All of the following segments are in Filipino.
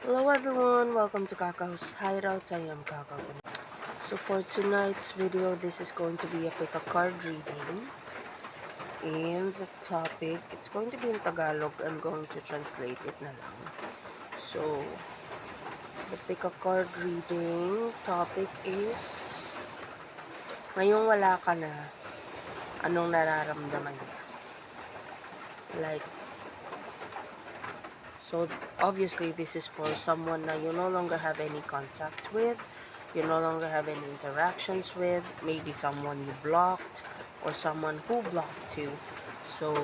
Hello everyone, welcome to Kakao's Hideout. I am Kakao. So for tonight's video, this is going to be a pick a card reading. And the topic, it's going to be in Tagalog. I'm going to translate it na lang. So, the pick a card reading topic is, ngayong wala ka na, anong nararamdaman niya? Like, so obviously this is for someone na you no longer have any contact with, you no longer have any interactions with, maybe someone you blocked or someone who blocked you. So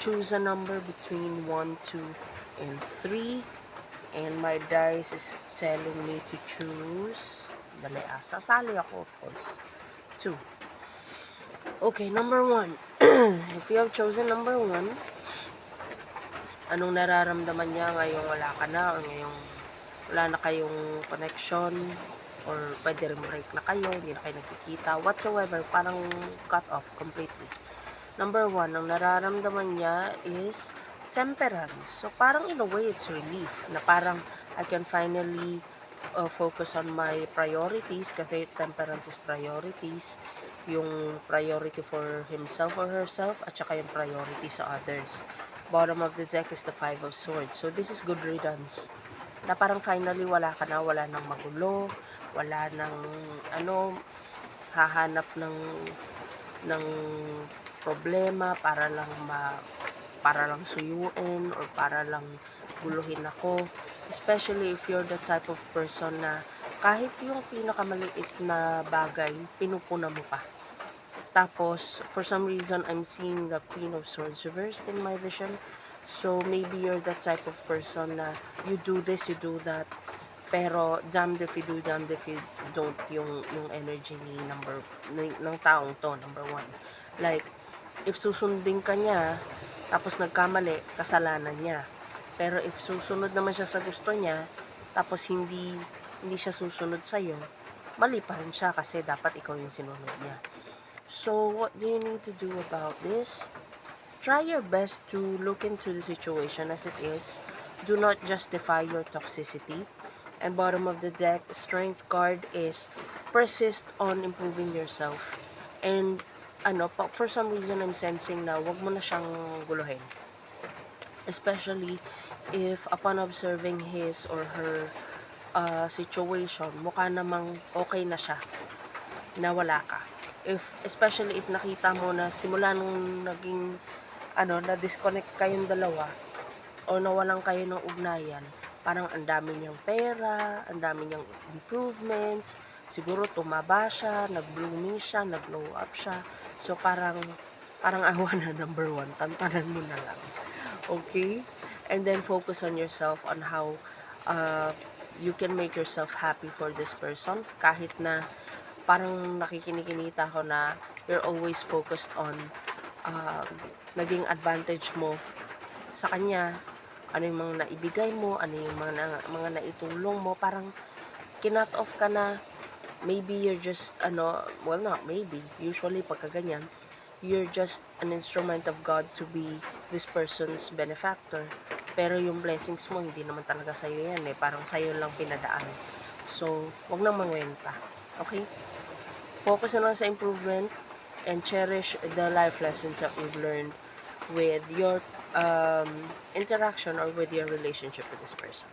choose a number between 1, 2, and 3. And my dice is telling me to choose, dali sasali ako of course, 2. Okay, number 1. If you have chosen number 1, anong nararamdaman niya ngayong wala ka na or ngayong wala na kayong connection or pwede rin break na kayo, hindi na kayo nagkikita, whatsoever, parang cut off completely. Number 1, ang nararamdaman niya is temperance. So, parang in a way, it's relief na parang I can finally focus on my priorities kasi temperance is priorities. Yung priority for himself or herself at saka yung priority sa others. Bottom of the deck is the 5 of Swords. So, this is good riddance. Na parang finally wala ka na, wala nang magulo, wala nang hahanap ng problema para lang suyuin or para lang guluhin ako, especially if you're the type of person na kahit yung pinakamaliit na bagay pinupuna mo pa. Tapos for some reason I'm seeing the Queen of Swords reversed in my vision. So maybe you're the type of person na you do this, you do that, pero damned if you do, damned if you don't yung energy ng taong to, number 1. Like, if susundin ka niya, tapos nagkamali, kasalanan niya. Pero if susunod naman siya sa gusto niya, tapos hindi siya susunod sa'yo, mali pa rin siya kasi dapat ikaw yung sinunod niya. So, what do you need to do about this? Try your best to look into the situation as it is. Do not justify your toxicity. And bottom of the deck, strength card is persist on improving yourself. And for some reason I'm sensing na wag mo na siyang guluhin. Especially if upon observing his or her situation, mukha namang okay na siya na wala ka. Especially if nakita mo na simula nung naging na-disconnect kayong dalawa o nawalan kayo ng ugnayan, parang ang dami niyang pera, ang dami niyang improvements, siguro tumaba siya, nag-blooming siya, nag-glow up siya. So parang awa na number 1, tantanan mo na lang. Okay? And then focus on yourself on how you can make yourself happy for this person kahit na parang nakikinikinita ko na you're always focused on naging advantage mo sa kanya, ano yung mga naibigay mo, ano yung mga naitulong mo, parang kinut off ka na. Maybe you're just well, not maybe, usually pagka ganyan, you're just an instrument of God to be this person's benefactor. Pero yung blessings mo, hindi naman talaga sa'yo yan parang sa'yo lang pinadaan. So, wag nang mangwenta. Okay? Focus na lang sa improvement and cherish the life lessons that we've learned with your interaction or with your relationship with this person.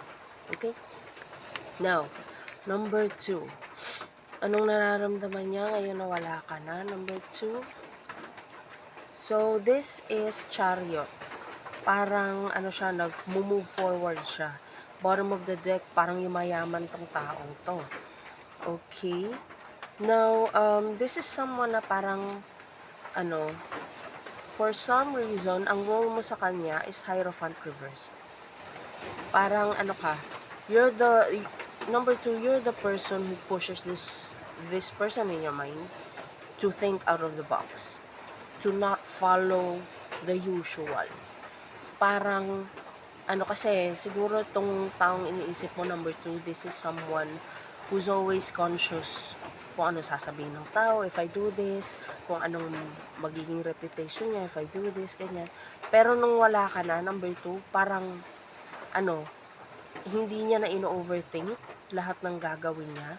Okay? Now, number 2. Anong nararamdaman niya ngayon na wala ka na? Number 2. So, this is Chariot. Parang siya, nag-move forward siya. Bottom of the deck, parang yumayaman tong taong to. Okay? Now, this is someone na parang for some reason, ang role mo sa kanya is Hierophant reversed. Parang you're the number 2, you're the person who pushes this person in your mind to think out of the box, to not follow the usual. Parang kasi siguro tong taong iniisip mo, number 2, this is someone who's always conscious kung ano sasabihin ng tao if I do this, kung anong magiging reputation niya if I do this, ganyan. Pero nung wala ka na, number 2, parang hindi niya na ino-overthink lahat ng gagawin niya.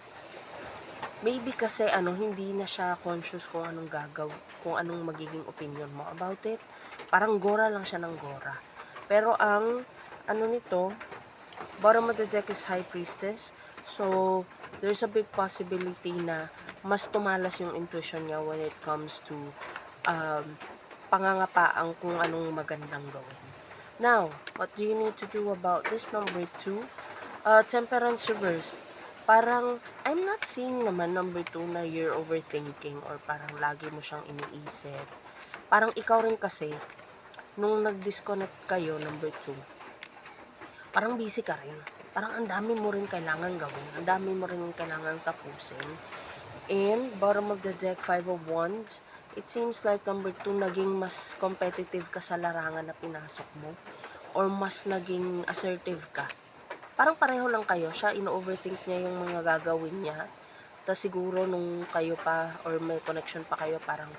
Maybe kasi hindi na siya conscious kung anong magiging opinion mo about it. Parang gora lang siya ng gora. Pero ang nito, bottom of the deck is High Priestess. So, there's a big possibility na mas tumalas yung intuition niya when it comes to um, pangangapaang kung anong magandang gawin. Now, what do you need to do about this number 2? Temperance reversed. Parang, I'm not seeing naman number 2 na you're overthinking or parang lagi mo siyang iniisip. Parang ikaw rin kasi, nung nag-disconnect kayo, number 2, parang busy ka rin. Parang ang dami mo rin kailangan gawin. Ang dami mo rin kailangan tapusin. And bottom of the deck, 5 of Wands. It seems like number 2, naging mas competitive ka sa larangan na pinasok mo. Or mas naging assertive ka. Parang pareho lang kayo. Siya, ino-overthink niya yung mga gagawin niya. Tapos siguro nung kayo pa or may connection pa kayo, parang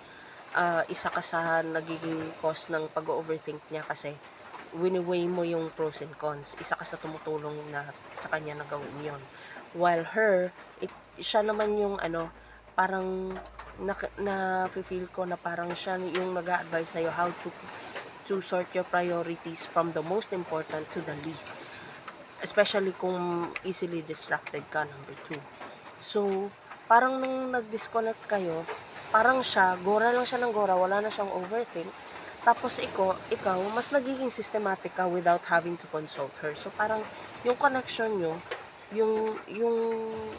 isa ka sa nagiging cause ng pag-overthink niya kasi wini-weigh mo yung pros and cons. Isa ka sa tumutulong na sa kanya na gawin yon. While her, siya naman yung parang na-feel ko na parang siya yung nag-a-advise sa'yo how to sort your priorities from the most important to the least. Especially kung easily distracted ka, number 2. So, parang nung nag-disconnect kayo, parang siya, gora lang siya ng gora, wala na siyang overthink. Tapos ikaw, mas nagiging systematic ka without having to consult her. So, parang yung connection nyo, yung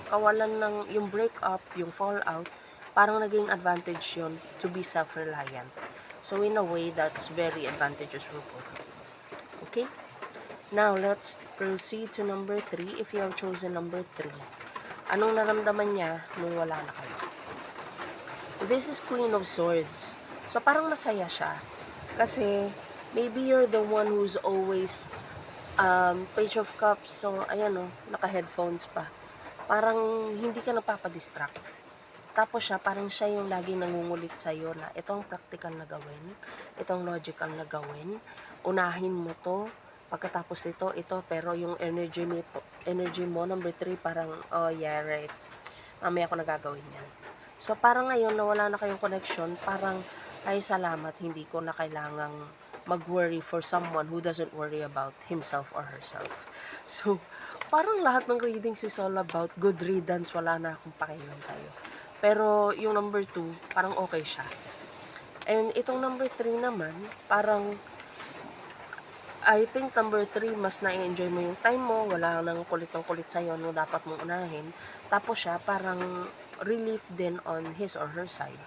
kawalan ng, yung breakup, yung fallout, parang naging advantage yun to be self-reliant. So, in a way, that's very advantageous for both of you. Okay? Now, let's proceed to number 3 if you have chosen number 3. Anong naramdaman niya nung wala na kayo? This is Queen of Swords. So, parang masaya siya. Kasi, maybe you're the one who's always Page of Cups. So, ayan naka-headphones pa. Parang hindi ka napapadistract. Tapos parang siya yung lagi nangungulit sa'yo na itong practical na gawin, itong logical na gawin, unahin mo to, pagkatapos ito, pero yung energy mo, number 3, parang, oh yeah, right, mamaya ako nagagawin yan. So, parang ngayon na wala na kayong connection, parang, ay salamat, hindi ko na kailangang mag-worry for someone who doesn't worry about himself or herself. So, parang lahat ng readings is all about good riddance, wala na akong pakialam sa'yo. Pero yung number 2, parang okay siya. And itong number 3 naman, parang I think number 3, mas na-enjoy mo yung time mo, wala nang kulit ng kulit sa'yo, dapat mong unahin. Tapos siya, parang relief din on his or her side.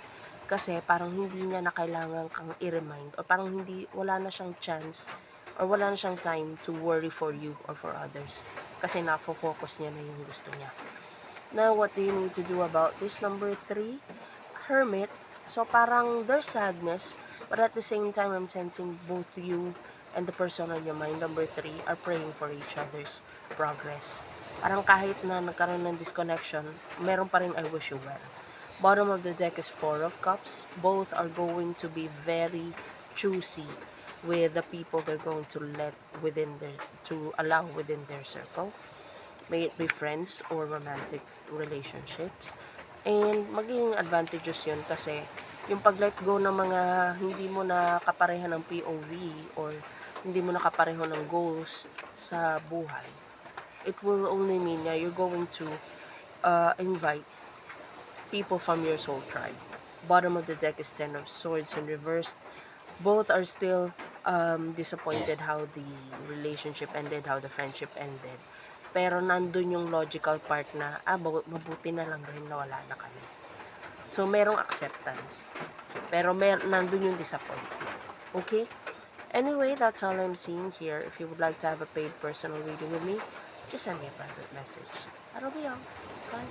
Kasi parang hindi niya na kailangan kang i-remind, or parang wala na siyang chance, or wala na siyang time to worry for you or for others. Kasi na-focus niya na yung gusto niya. Now, what do you need to do about this number 3? Hermit. So, parang there's sadness, but at the same time, I'm sensing both you and the person on your mind, number 3, are praying for each other's progress. Parang kahit na nagkaroon ng disconnection, meron pa rin I wish you well. Bottom of the deck is 4 of Cups. Both are going to be very choosy with the people they're going to allow within their circle. May it be friends or romantic relationships. And magiging advantageous yun kasi yung pag-let go ng mga hindi mo na kaparehan ng POV or hindi mo na kapareho ng goals sa buhay, it will only mean na you're going to invite people from your soul tribe. Bottom of the deck is 10 of Swords in reversed. Both are still disappointed how the relationship ended, how the friendship ended. Pero nandun yung logical part na, mabuti na lang rin na wala na kami. So, merong acceptance. Pero nandun yung disappointment. Okay? Anyway, that's all I'm seeing here. If you would like to have a paid personal reading with me, just send me a private message. That'll be all. Bye.